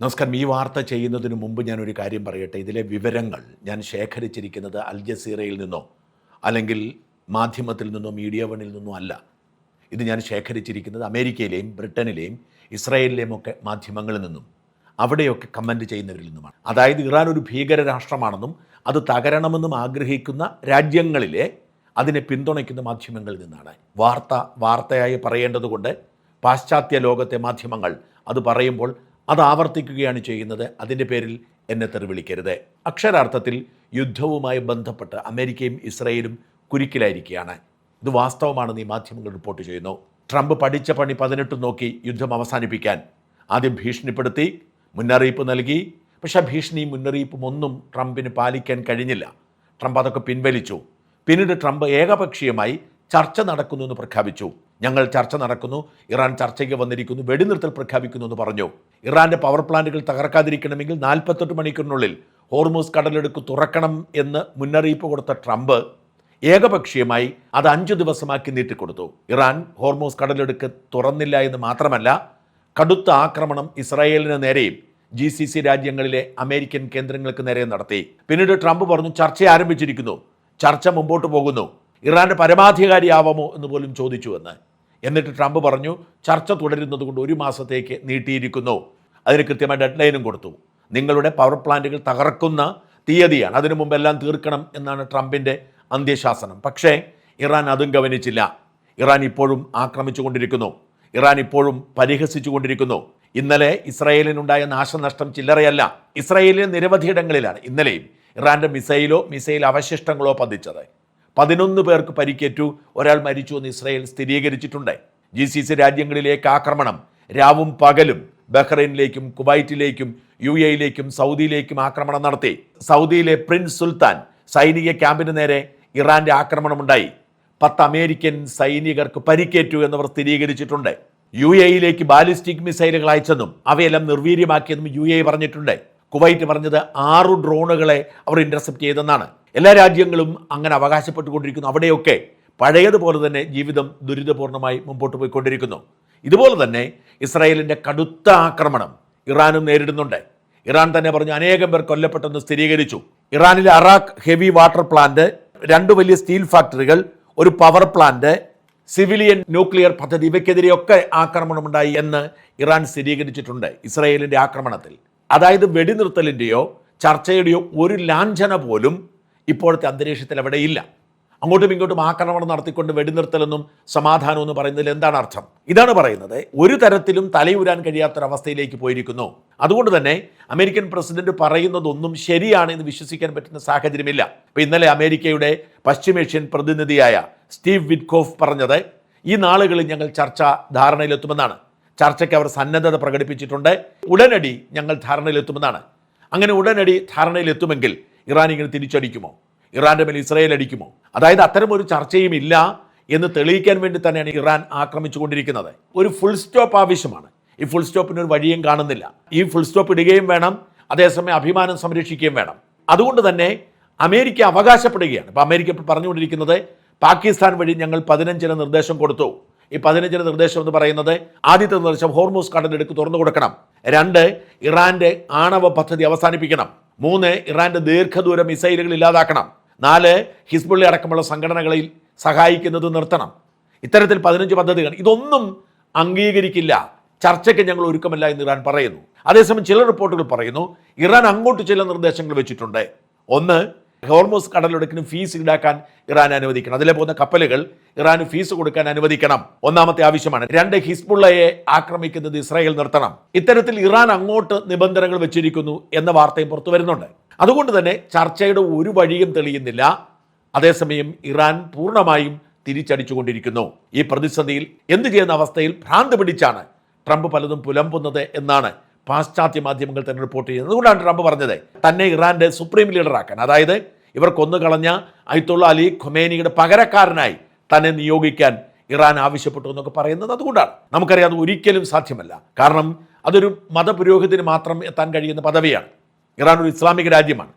നമസ്കാരം. ഈ വാർത്ത ചെയ്യുന്നതിന് മുമ്പ് ഞാനൊരു കാര്യം പറയട്ടെ. ഇതിലെ വിവരങ്ങൾ ഞാൻ ശേഖരിച്ചിരിക്കുന്നത് അൽ ജസീറയിൽ നിന്നോ അല്ലെങ്കിൽ മാധ്യമത്തിൽ നിന്നോ മീഡിയ വണിൽ നിന്നോ അല്ല. ഇത് ഞാൻ ശേഖരിച്ചിരിക്കുന്നത് അമേരിക്കയിലെയും ബ്രിട്ടനിലെയും ഇസ്രായേലിലെയും ഒക്കെ മാധ്യമങ്ങളിൽ നിന്നും അവിടെയൊക്കെ കമൻറ്റ് ചെയ്യുന്നവരിൽ നിന്നുമാണ്. അതായത് ഇറാൻ ഒരു ഭീകര രാഷ്ട്രമാണെന്നും അത് തകരണമെന്നും ആഗ്രഹിക്കുന്ന രാജ്യങ്ങളിലെ അതിനെ പിന്തുണയ്ക്കുന്ന മാധ്യമങ്ങളിൽ നിന്നാണ്. വാർത്തയായി പറയേണ്ടതുകൊണ്ട് പാശ്ചാത്യ ലോകത്തെ മാധ്യമങ്ങൾ അത് പറയുമ്പോൾ അത് ആവർത്തിക്കുകയാണ് ചെയ്യുന്നത്. അതിൻ്റെ പേരിൽ എന്നെ തെറിവിളിക്കരുത്. അക്ഷരാർത്ഥത്തിൽ യുദ്ധവുമായി ബന്ധപ്പെട്ട് അമേരിക്കയും ഇസ്രായേലും കുരുക്കിലായിരിക്കുകയാണ്. ഇത് വാസ്തവമാണെന്ന് ഈ മാധ്യമങ്ങൾ റിപ്പോർട്ട് ചെയ്യുന്നു. ട്രംപ് പഠിച്ച പണി 18 നോക്കി യുദ്ധം അവസാനിപ്പിക്കാൻ ആദ്യം ഭീഷണിപ്പെടുത്തി, മുന്നറിയിപ്പ് നൽകി. പക്ഷേ ഭീഷണിയും മുന്നറിയിപ്പും ഒന്നും ട്രംപിന് പാലിക്കാൻ കഴിഞ്ഞില്ല. ട്രംപ് അതൊക്കെ പിൻവലിച്ചു. പിന്നീട് ട്രംപ് ഏകപക്ഷീയമായി ചർച്ച നടക്കുന്നു എന്ന് പ്രഖ്യാപിച്ചു. ഞങ്ങൾ ചർച്ച നടക്കുന്നു, ഇറാൻ ചർച്ചയ്ക്ക് വന്നിരിക്കുന്നു, വെടിനിർത്തൽ പ്രഖ്യാപിക്കുന്നു എന്ന് പറഞ്ഞു. ഇറാൻ്റെ പവർ പ്ലാന്റുകൾ തകർക്കാതിരിക്കണമെങ്കിൽ 48 മണിക്കൂറിനുള്ളിൽ ഹോർമൂസ് കടലെടുക്ക് തുറക്കണം എന്ന് മുന്നറിയിപ്പ് കൊടുത്ത ട്രംപ് ഏകപക്ഷീയമായി അത് 5 ദിവസമാക്കി നീട്ടിക്കൊടുത്തു. ഇറാൻ ഹോർമൂസ് കടലെടുക്ക് തുറന്നില്ല എന്ന് മാത്രമല്ല, കടുത്ത ആക്രമണം ഇസ്രായേലിന് നേരെയും GCC രാജ്യങ്ങളിലെ അമേരിക്കൻ കേന്ദ്രങ്ങൾക്ക് നേരെ നടത്തി. പിന്നീട് ട്രംപ് പറഞ്ഞു ചർച്ച ആരംഭിച്ചിരിക്കുന്നു, ചർച്ച മുമ്പോട്ട് പോകുന്നു, ഇറാൻ്റെ പരമാധികാരിയാവാമോ എന്ന് പോലും ചോദിച്ചു എന്ന്. എന്നിട്ട് ട്രംപ് പറഞ്ഞു ചർച്ച തുടരുന്നതുകൊണ്ട് 1 മാസത്തേക്ക് നീട്ടിയിരിക്കുന്നു. അതിന് കൃത്യമായ ഡെഡ് ലൈനും കൊടുത്തു. നിങ്ങളുടെ പവർ പ്ലാന്റുകൾ തകർക്കുന്ന തീയതിയാണ്, അതിനു മുമ്പെല്ലാം തീർക്കണം എന്നാണ് ട്രംപിൻ്റെ അന്ത്യശാസനം. പക്ഷേ ഇറാൻ അതും ഗവനിച്ചില്ല. ഇറാൻ ഇപ്പോഴും ആക്രമിച്ചുകൊണ്ടിരിക്കുന്നു, ഇറാൻ ഇപ്പോഴും പരിഹസിച്ചുകൊണ്ടിരിക്കുന്നു. ഇന്നലെ ഇസ്രായേലിനുണ്ടായ നാശനഷ്ടം ചില്ലറയല്ല. ഇസ്രായേലിലെ നിരവധിയിടങ്ങളിലാണ് ഇന്നലെയും ഇറാൻ്റെ മിസൈൽ അവശിഷ്ടങ്ങളോ പതിച്ചത്. 11 പേർക്ക് പരിക്കേറ്റു, ഒരാൾ മരിച്ചു എന്ന് ഇസ്രായേൽ സ്ഥിരീകരിച്ചിട്ടുണ്ട്. GCC രാജ്യങ്ങളിലേക്ക് ആക്രമണം രാവും പകലും ബഹ്റൈനിലേക്കും കുവൈറ്റിലേക്കും UAE-യിലേക്കും സൗദിയിലേക്കും ആക്രമണം നടത്തി. സൗദിയിലെ പ്രിൻസ് സുൽത്താൻ സൈനിക ക്യാമ്പിന് നേരെ ഇറാൻ്റെ ആക്രമണമുണ്ടായി. 10 അമേരിക്കൻ സൈനികർക്ക് പരിക്കേറ്റു എന്നവർ സ്ഥിരീകരിച്ചിട്ടുണ്ട്. UAE-യിലേക്ക് ബാലിസ്റ്റിക് മിസൈലുകൾ അയച്ചെന്നും അവയെല്ലാം നിർവീര്യമാക്കിയെന്നും UAE പറഞ്ഞിട്ടുണ്ട്. കുവൈറ്റ് പറഞ്ഞത് 6 ഡ്രോണുകളെ അവർ ഇൻ്റർസെപ്റ്റ് ചെയ്തെന്നാണ്. എല്ലാ രാജ്യങ്ങളും അങ്ങനെ അവകാശപ്പെട്ടുകൊണ്ടിരിക്കുന്നു. അവിടെയൊക്കെ പഴയതുപോലെ തന്നെ ജീവിതം ദുരിതപൂർണമായി മുമ്പോട്ട് പോയിക്കൊണ്ടിരിക്കുന്നു. ഇതുപോലെ തന്നെ ഇസ്രായേലിൻ്റെ കടുത്ത ആക്രമണം ഇറാനും നേരിടുന്നുണ്ട്. ഇറാൻ തന്നെ പറഞ്ഞു അനേകം പേർ കൊല്ലപ്പെട്ടെന്ന് സ്ഥിരീകരിച്ചു. ഇറാനിലെ അറാഖ് ഹെവി വാട്ടർ പ്ലാന്റ്, 2 വലിയ സ്റ്റീൽ ഫാക്ടറികൾ, ഒരു പവർ പ്ലാന്റ്, സിവിലിയൻ ന്യൂക്ലിയർ പദ്ധതി, ഇവയ്ക്കെതിരെയൊക്കെ ആക്രമണമുണ്ടായി എന്ന് ഇറാൻ സ്ഥിരീകരിച്ചിട്ടുണ്ട് ഇസ്രായേലിൻ്റെ ആക്രമണത്തിൽ. അതായത് വെടിനിർത്തലിൻ്റെയോ ചർച്ചയുടെയോ ഒരു ലാഞ്ചന പോലും ഇപ്പോഴത്തെ അന്തരീക്ഷത്തിൽ എവിടെയില്ല. അങ്ങോട്ടും ഇങ്ങോട്ടും ആക്രമണം നടത്തിക്കൊണ്ട് വെടിനിർത്തലെന്നും സമാധാനം എന്ന് പറയുന്നതിൽ എന്താണ് അർത്ഥം? ഇതാണ് പറയുന്നത്, ഒരു തരത്തിലും തലയൂരാൻ കഴിയാത്തൊരവസ്ഥയിലേക്ക് പോയിരിക്കുന്നു. അതുകൊണ്ട് തന്നെ അമേരിക്കൻ പ്രസിഡന്റ് പറയുന്നതൊന്നും ശരിയാണ് എന്ന് വിശ്വസിക്കാൻ പറ്റുന്ന സാഹചര്യമില്ല. ഇപ്പോൾ ഇന്നലെ അമേരിക്കയുടെ പശ്ചിമേഷ്യൻ പ്രതിനിധിയായ സ്റ്റീവ് വിറ്റ്കോഫ് പറഞ്ഞത് ഈ നാളുകളിൽ ഞങ്ങൾ ധാരണയിലെത്തുമെന്നാണ്. ചർച്ചയ്ക്ക് അവർ സന്നദ്ധത പ്രകടിപ്പിച്ചിട്ടുണ്ട്. ഉടനടി ഞങ്ങൾ ധാരണയിലെത്തുമെന്നാണ്. അങ്ങനെ ഉടനടി ധാരണയിലെത്തുമെങ്കിൽ ഇറാൻ ഇങ്ങനെ തിരിച്ചടിക്കുമോ? ഇറാൻ്റെ മേൽ ഇസ്രായേൽ അടിക്കുമോ? അതായത് അത്തരമൊരു ചർച്ചയും ഇല്ല എന്ന് തെളിയിക്കാൻ വേണ്ടി തന്നെയാണ് ഇറാൻ ആക്രമിച്ചുകൊണ്ടിരിക്കുന്നത്. ഒരു ഫുൾ സ്റ്റോപ്പ് ആവശ്യമാണ്. ഈ ഫുൾ സ്റ്റോപ്പിന് ഒരു വഴിയും കാണുന്നില്ല. ഈ ഫുൾ സ്റ്റോപ്പ് ഇടുകയും വേണം, അതേസമയം അഭിമാനം സംരക്ഷിക്കുകയും വേണം. അതുകൊണ്ട് തന്നെ അമേരിക്ക അവകാശപ്പെടുകയാണ്. ഇപ്പോൾ അമേരിക്ക പറഞ്ഞുകൊണ്ടിരിക്കുന്നത് പാകിസ്ഥാൻ വഴി ഞങ്ങൾ 15 നിർദ്ദേശം കൊടുത്തു. ഈ 15 നിർദ്ദേശം എന്ന് പറയുന്നത്, ആദ്യത്തെ നിർദ്ദേശം ഹോർമൂസ് കടലെടുക്ക് തുറന്നു കൊടുക്കണം. 2 ഇറാൻ്റെ ആണവ പദ്ധതി അവസാനിപ്പിക്കണം. 3 ഇറാൻ്റെ ദീർഘദൂര മിസൈലുകൾ ഇല്ലാതാക്കണം. 4 ഹിസ്ബുള്ള അടക്കമുള്ള സംഘടനകളിൽ സഹായിക്കുന്നത് നിർത്തണം. ഇത്തരത്തിൽ 15 പദ്ധതികൾ. ഇതൊന്നും അംഗീകരിക്കില്ല, ചർച്ചയ്ക്ക് ഞങ്ങൾ ഒരുക്കമല്ല എന്ന് ഇറാൻ പറയുന്നു. അതേസമയം ചില റിപ്പോർട്ടുകൾ പറയുന്നു ഇറാൻ അങ്ങോട്ട് ചില നിർദ്ദേശങ്ങൾ വെച്ചിട്ടുണ്ട്. 1, ഹോർമൂസ് കടലെടുക്കിന് ഫീസ് ഈടാക്കാൻ ഇറാൻ അനുവദിക്കണം. അതിലെ പോകുന്ന കപ്പലുകൾ ഇറാന് ഫീസ് കൊടുക്കാൻ അനുവദിക്കണം. 1ാമത്തെ ആവശ്യമാണ്. 2, ഹിസ്ബുള്ളയെ ആക്രമിക്കുന്നത് ഇസ്രായേൽ നിർത്തണം. ഇത്തരത്തിൽ ഇറാൻ അങ്ങോട്ട് നിബന്ധനകൾ വെച്ചിരിക്കുന്നു എന്ന വാർത്തയും പുറത്തു വരുന്നുണ്ട്. അതുകൊണ്ട് തന്നെ ചർച്ചയുടെ ഒരു വഴിയും തെളിയുന്നില്ല. അതേസമയം ഇറാൻ പൂർണ്ണമായും തിരിച്ചടിച്ചുകൊണ്ടിരിക്കുന്നു. ഈ പ്രതിസന്ധിയിൽ എന്ത് ചെയ്യുന്ന അവസ്ഥയിൽ ഭ്രാന്ത് പിടിച്ചാണ് ട്രംപ് പലതും പുലമ്പുന്നത് എന്നാണ് പാശ്ചാത്യ മാധ്യമങ്ങൾ തന്നെ റിപ്പോർട്ട് ചെയ്യുന്നത്. അതുകൊണ്ടാണ് ട്രംപ് പറഞ്ഞത് തന്നെ ഇറാൻ്റെ സുപ്രീം ലീഡറാക്കാൻ, അതായത് ഇവർ കൊന്നുകളഞ്ഞ അയത്തുള്ള അലി ഖൊമേനിയുടെ പകരക്കാരനായി തന്നെ നിയോഗിക്കാൻ ഇറാൻ ആവശ്യപ്പെട്ടു എന്നൊക്കെ പറയുന്നത് അതുകൊണ്ടാണ്. നമുക്കറിയാം അത് ഒരിക്കലും സാധ്യമല്ല. കാരണം അതൊരു മതപുരോഹിതന് മാത്രം എത്താൻ കഴിയുന്ന പദവിയാണ്. ഇറാൻ ഒരു ഇസ്ലാമിക രാജ്യമാണ്.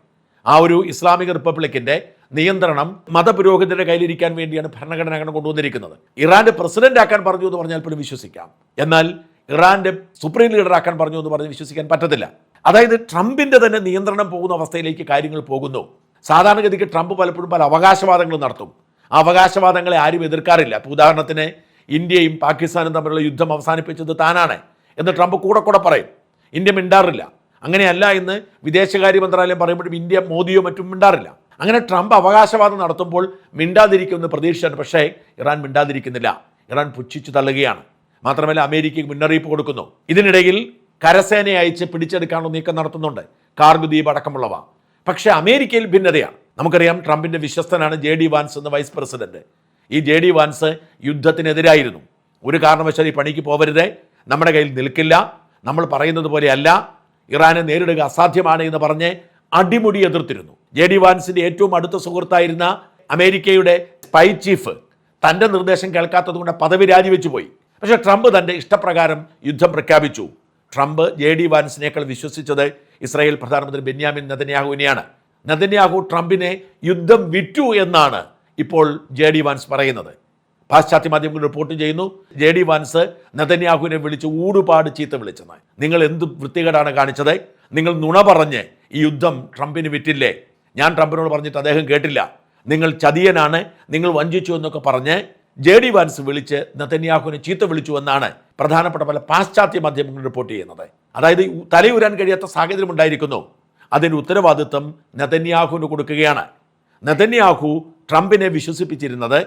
ആ ഒരു ഇസ്ലാമിക റിപ്പബ്ലിക്കിൻ്റെ നിയന്ത്രണം മതപുരോഹിതരുടെ കയ്യിലിരിക്കാൻ വേണ്ടിയാണ് ഭരണഘടന കൊണ്ടുവന്നിരിക്കുന്നത്. ഇറാൻ്റെ പ്രസിഡന്റ് ആക്കാൻ പറഞ്ഞു എന്ന് പറഞ്ഞാൽ പോലും വിശ്വസിക്കാം. എന്നാൽ ഇറാന്റെ സുപ്രീം ലീഡറാക്കാൻ പറഞ്ഞു എന്ന് പറഞ്ഞ് വിശ്വസിക്കാൻ പറ്റത്തില്ല. അതായത് ട്രംപിന്റെ തന്നെ നിയന്ത്രണം പോകുന്ന അവസ്ഥയിലേക്ക് കാര്യങ്ങൾ പോകുന്നു. സാധാരണഗതിക്ക് ട്രംപ് പലപ്പോഴും പല അവകാശവാദങ്ങൾ നടത്തും. ആ അവകാശവാദങ്ങളെ ആരും എതിർക്കാറില്ല. ഇപ്പോൾ ഉദാഹരണത്തിന് ഇന്ത്യയും പാകിസ്ഥാനും തമ്മിലുള്ള യുദ്ധം അവസാനിപ്പിച്ചത് താനാണ് എന്ന് ട്രംപ് കൂടെ പറയും. ഇന്ത്യ മിണ്ടാറില്ല. അങ്ങനെയല്ല എന്ന് വിദേശകാര്യ മന്ത്രാലയം പറയുമ്പോഴും ഇന്ത്യ മോദിയോ മറ്റും മിണ്ടാറില്ല. അങ്ങനെ ട്രംപ് അവകാശവാദം നടത്തുമ്പോൾ മിണ്ടാതിരിക്കുമെന്ന് പ്രതീക്ഷിച്ചാണ്. പക്ഷേ ഇറാൻ മിണ്ടാതിരിക്കുന്നില്ല. ഇറാൻ പുച്ഛിച്ചു തള്ളുകയാണ്. മാത്രമല്ല അമേരിക്കയ്ക്ക് മുന്നറിയിപ്പ് കൊടുക്കുന്നു. ഇതിനിടയിൽ കരസേനയെ അയച്ച് പിടിച്ചെടുക്കാനുള്ള നീക്കം നടത്തുന്നുണ്ട്, കാർഗു ദ്വീപ് അടക്കമുള്ളവ. പക്ഷേ അമേരിക്കയിൽ ഭിന്നതയാണ്. നമുക്കറിയാം ട്രംപിൻ്റെ വിശ്വസ്തനാണ് JD വാൻസ് എന്ന വൈസ് പ്രസിഡന്റ്. ഈ JD വാൻസ് യുദ്ധത്തിനെതിരായിരുന്നു. ഒരു കാരണവശാലും ഈ പണിക്ക് പോവരുത്, നമ്മുടെ കയ്യിൽ നിൽക്കില്ല, നമ്മൾ പറയുന്നത് പോലെയല്ല, ഇറാനെ നേരിടുക അസാധ്യമാണ് എന്ന് പറഞ്ഞ് അടിമുടി എതിർത്തിരുന്നു. JD വാൻസിൻ്റെ ഏറ്റവും അടുത്ത സുഹൃത്തായിരുന്ന അമേരിക്കയുടെ സ്പൈ ചീഫ് തൻ്റെ നിർദ്ദേശം കേൾക്കാത്തത് കൊണ്ട് പദവി രാജിവെച്ചു പോയി. പക്ഷേ ട്രംപ് തൻ്റെ ഇഷ്ടപ്രകാരം യുദ്ധം പ്രഖ്യാപിച്ചു. ട്രംപ് JD വാൻസിനേക്കാൾ വിശ്വസിച്ചത് ഇസ്രായേൽ പ്രധാനമന്ത്രി ബെന്യാമിൻ നെതന്യാഹുവിനെയാണ്. നെതന്യാഹു ട്രംപിനെ യുദ്ധം വിറ്റു എന്നാണ് ഇപ്പോൾ JD വാൻസ് പറയുന്നത്. പാശ്ചാത്യ മാധ്യമങ്ങൾ റിപ്പോർട്ട് ചെയ്യുന്നു JD വാൻസ് നെതന്യാഹുവിനെ വിളിച്ച് ഊടുപാട് ചീത്ത വിളിച്ചത്. നിങ്ങൾ എന്ത് വൃത്തികേടാണ് കാണിച്ചത്, നിങ്ങൾ നുണ പറഞ്ഞ് ഈ യുദ്ധം ട്രംപിന് വിറ്റില്ലേ, ഞാൻ ട്രംപിനോട് പറഞ്ഞിട്ട് അദ്ദേഹം കേട്ടില്ല, നിങ്ങൾ ചതിയനാണ്, നിങ്ങൾ വഞ്ചിച്ചു എന്നൊക്കെ പറഞ്ഞ് JD വാൻസ് വിളിച്ച് നെതന്യാഹുവിനെ ചീത്ത വിളിച്ചു എന്നാണ് പ്രധാനപ്പെട്ട പല പാശ്ചാത്യ മാധ്യമങ്ങൾ റിപ്പോർട്ട് ചെയ്യുന്നത്. അതായത് തലയുരാൻ കഴിയാത്ത സാഹചര്യം ഉണ്ടായിരിക്കുന്നു. അതിൻ്റെ ഉത്തരവാദിത്വം നെതന്യാഹുവിന് കൊടുക്കുകയാണ്. നെതന്യാഹു ട്രംപിനെ വിശ്വസിപ്പിച്ചിരുന്നത്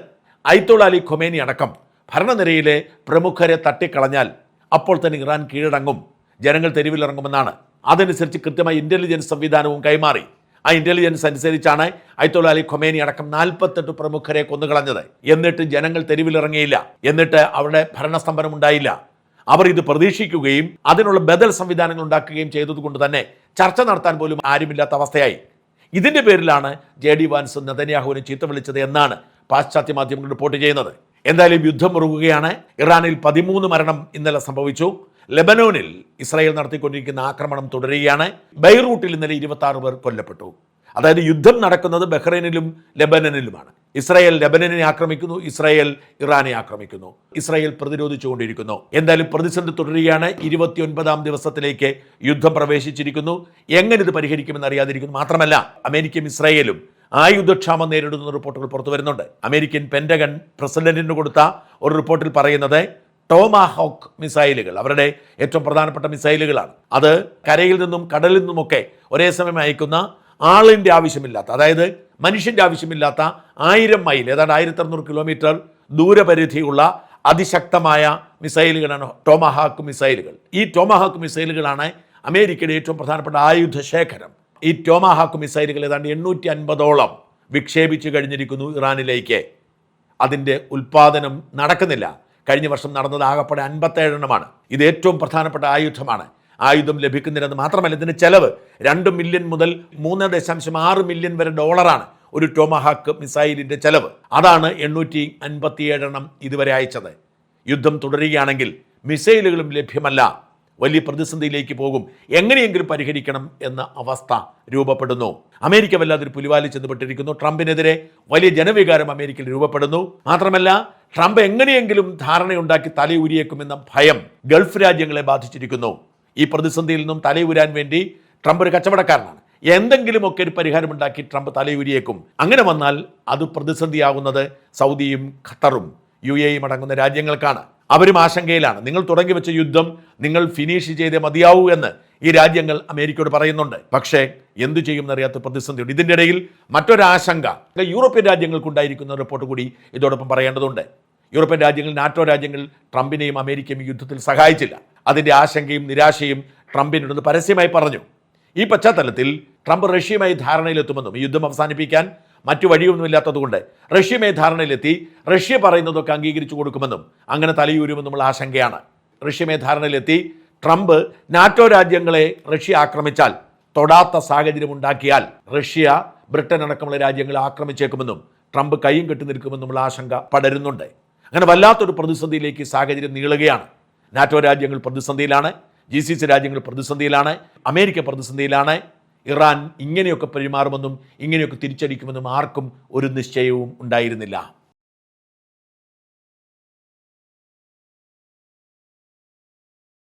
അയത്തോള അലി ഖൊമേനി അടക്കം ഭരണനിരയിലെ പ്രമുഖരെ തട്ടിക്കളഞ്ഞാൽ അപ്പോൾ തന്നെ ഇറാൻ കീഴടങ്ങും, ജനങ്ങൾ തെരുവിലിറങ്ങുമെന്നാണ്. അതനുസരിച്ച് കൃത്യമായി ഇൻ്റലിജൻസ് സംവിധാനവും കൈമാറി. ആ ഇൻ്റലിജൻസ് അനുസരിച്ചാണ് അയത്തോള അലി ഖൊമേനി അടക്കം 48 പ്രമുഖരെ കൊന്നുകളഞ്ഞത്. എന്നിട്ട് ജനങ്ങൾ തെരുവിലിറങ്ങിയില്ല, എന്നിട്ട് അവിടെ ഭരണസ്തംഭനം ഉണ്ടായില്ല. അവർ ഇത് പ്രതീക്ഷിക്കുകയും അതിനുള്ള ബദൽ സംവിധാനങ്ങൾ ഉണ്ടാക്കുകയും ചെയ്തതുകൊണ്ട് തന്നെ ചർച്ച നടത്താൻ പോലും ആരുമില്ലാത്ത അവസ്ഥയായി. ഇതിൻ്റെ പേരിലാണ് JD വാൻസ് നെതന്യാഹുവിനെ ചീത്ത വിളിച്ചത് എന്നാണ് പാശ്ചാത്യ മാധ്യമങ്ങൾ റിപ്പോർട്ട് ചെയ്യുന്നത്. എന്തായാലും യുദ്ധം മുറുകുകയാണ്. ഇറാനിൽ 13 മരണം ഇന്നലെ സംഭവിച്ചു. ലെബനോനിൽ ഇസ്രായേൽ നടത്തിക്കൊണ്ടിരിക്കുന്ന ആക്രമണം തുടരുകയാണ്. ബെയ്റൂട്ടിൽ ഇന്നലെ 26 പേർ കൊല്ലപ്പെട്ടു. അതായത് യുദ്ധം നടക്കുന്നത് ബഹ്റൈനിലും ലെബനനിലുമാണ്. ഇസ്രായേൽ ലെബനനെ ആക്രമിക്കുന്നു, ഇസ്രായേൽ ഇറാനെ ആക്രമിക്കുന്നു. ഇസ്രായേൽ പ്രതിരോധിച്ചുകൊണ്ടിരിക്കുന്നു. എന്തായാലും പ്രതിസന്ധി തുടരുകയാണ്. 29ാം ദിവസത്തിലേക്ക് യുദ്ധം പ്രവേശിച്ചിരിക്കുന്നു. എങ്ങനെ ഇത് പരിഹരിക്കുമെന്ന് അറിയാതിരിക്കുന്നു. മാത്രമല്ല അമേരിക്കയും ഇസ്രായേലും ആയുധക്ഷാമം നേരിടുന്ന റിപ്പോർട്ടുകൾ പുറത്തു വരുന്നുണ്ട്. അമേരിക്കൻ പെൻറ്റഗൺ പ്രസിഡന്റിന് കൊടുത്ത ഒരു റിപ്പോർട്ടിൽ പറയുന്നത് ടോമാഹോക്ക് മിസൈലുകൾ അവരുടെ ഏറ്റവും പ്രധാനപ്പെട്ട മിസൈലുകളാണ്. അത് കരയിൽ നിന്നും കടലിൽ നിന്നുമൊക്കെ ഒരേ സമയം അയക്കുന്ന, ആളിൻ്റെ ആവശ്യമില്ലാത്ത, അതായത് മനുഷ്യൻ്റെ ആവശ്യമില്ലാത്ത 1000 മൈൽ, ഏതാണ്ട് 1600 കിലോമീറ്റർ ദൂരപരിധിയുള്ള അതിശക്തമായ മിസൈലുകളാണ് ടോമാഹാക്ക് മിസൈലുകൾ. ഈ ടോമാഹാക്ക് മിസൈലുകളാണ് അമേരിക്കയുടെ ഏറ്റവും പ്രധാനപ്പെട്ട ആയുധ ശേഖരം. ഈ ടോമാഹാക്ക് മിസൈലുകൾ ഏതാണ്ട് 850ഓളം വിക്ഷേപിച്ചു കഴിഞ്ഞിരിക്കുന്നു ഇറാനിലേക്ക്. അതിൻ്റെ ഉൽപ്പാദനം നടക്കുന്നില്ല. കഴിഞ്ഞ വർഷം നടന്നത് ആകെപ്പാടെ 57 എണ്ണമാണ്. ഇത് ഏറ്റവും പ്രധാനപ്പെട്ട ആയുധമാണ്. ആയുധം ലഭിക്കുന്നില്ലെന്ന് മാത്രമല്ല ഇതിൻ്റെ ചെലവ് 2 മില്യൺ മുതൽ 3.6 മില്യൺ വരെ ഡോളറാണ് ഒരു ടോമാഹാക്ക് മിസൈലിൻ്റെ ചെലവ്. അതാണ് 857 എണ്ണം ഇതുവരെ അയച്ചത്. യുദ്ധം തുടരുകയാണെങ്കിൽ മിസൈലുകളും ലഭ്യമല്ല, വലിയ പ്രതിസന്ധിയിലേക്ക് പോകും. എങ്ങനെയെങ്കിലും പരിഹരിക്കണം എന്ന അവസ്ഥ രൂപപ്പെടുന്നു. അമേരിക്ക വല്ലാതൊരു പുലിവാലി ചെന്നുപെട്ടിരിക്കുന്നു. ട്രംപിനെതിരെ വലിയ ജനവികാരം അമേരിക്കയിൽ രൂപപ്പെടുന്നു. മാത്രമല്ല ട്രംപ് എങ്ങനെയെങ്കിലും ധാരണയുണ്ടാക്കി തലയൂരിയേക്കുമെന്ന ഭയം ഗൾഫ് രാജ്യങ്ങളെ ബാധിച്ചിരിക്കുന്നു. ഈ പ്രതിസന്ധിയിൽ നിന്നും തലയൂരാൻ വേണ്ടി ട്രംപ് ഒരു കച്ചവടക്കാരനാണ്. എന്തെങ്കിലുമൊക്കെ ഒരു പരിഹാരമുണ്ടാക്കി ട്രംപ് തലയൂരിയേക്കും. അങ്ങനെ വന്നാൽ അത് പ്രതിസന്ധിയാകുന്നത് സൗദിയും ഖത്തറും UAEയും അടങ്ങുന്ന രാജ്യങ്ങൾക്കാണ്. അവരും ആശങ്കയിലാണ്. നിങ്ങൾ തുടങ്ങി വെച്ച യുദ്ധം നിങ്ങൾ ഫിനിഷ് ചെയ്തേ മതിയാവൂ എന്ന് ഈ രാജ്യങ്ങൾ അമേരിക്കയോട് പറയുന്നുണ്ട്. പക്ഷേ എന്തു ചെയ്യുമെന്നറിയാത്ത പ്രതിസന്ധിയുണ്ട്. ഇതിൻ്റെ ഇടയിൽ മറ്റൊരാശങ്ക യൂറോപ്യൻ രാജ്യങ്ങൾക്കുണ്ടായിരിക്കുന്ന റിപ്പോർട്ട് കൂടി ഇതോടൊപ്പം പറയേണ്ടതുണ്ട്. യൂറോപ്യൻ രാജ്യങ്ങൾ, നാറ്റോ രാജ്യങ്ങൾ ട്രംപിനെയും അമേരിക്കയും യുദ്ധത്തിൽ സഹായിച്ചില്ല. അതിൻ്റെ ആശങ്കയും നിരാശയും ട്രംപിനുണ്ടെന്ന് പരസ്യമായി പറഞ്ഞു. ഈ പശ്ചാത്തലത്തിൽ ട്രംപ് റഷ്യയുമായി ധാരണയിലെത്തുമെന്നും ഈ യുദ്ധം അവസാനിപ്പിക്കാൻ മറ്റു വഴിയൊന്നുമില്ലാത്തതുകൊണ്ട് റഷ്യയുമായി ധാരണയിലെത്തി റഷ്യ പറയുന്നതൊക്കെ അംഗീകരിച്ചു കൊടുക്കുമെന്നും അങ്ങനെ തലയൂരുമെന്നുള്ള ആശങ്കയാണ്. റഷ്യയുമായി ധാരണയിലെത്തി ട്രംപ് നാറ്റോ രാജ്യങ്ങളെ റഷ്യ ആക്രമിച്ചാൽ, തൊടാത്ത സാഹചര്യം ഉണ്ടാക്കിയാൽ റഷ്യ ബ്രിട്ടൻ അടക്കമുള്ള രാജ്യങ്ങളെ ആക്രമിച്ചേക്കുമെന്നും ട്രംപ് കൈയും കെട്ടി നിൽക്കുമെന്നുള്ള ആശങ്ക പടരുന്നുണ്ട്. അങ്ങനെ വല്ലാത്തൊരു പ്രതിസന്ധിയിലേക്ക് സാഹചര്യം നീളുകയാണ്. നാറ്റോ രാജ്യങ്ങൾ പ്രതിസന്ധിയിലാണ്, GCC രാജ്യങ്ങൾ പ്രതിസന്ധിയിലാണ്, അമേരിക്ക പ്രതിസന്ധിയിലാണ്. ഇറാൻ ഇങ്ങനെയൊക്കെ പെരുമാറുമെന്നും ഇങ്ങനെയൊക്കെ തിരിച്ചടിക്കുമെന്നും ആർക്കും ഒരു നിശ്ചയവും ഉണ്ടായിരുന്നില്ല.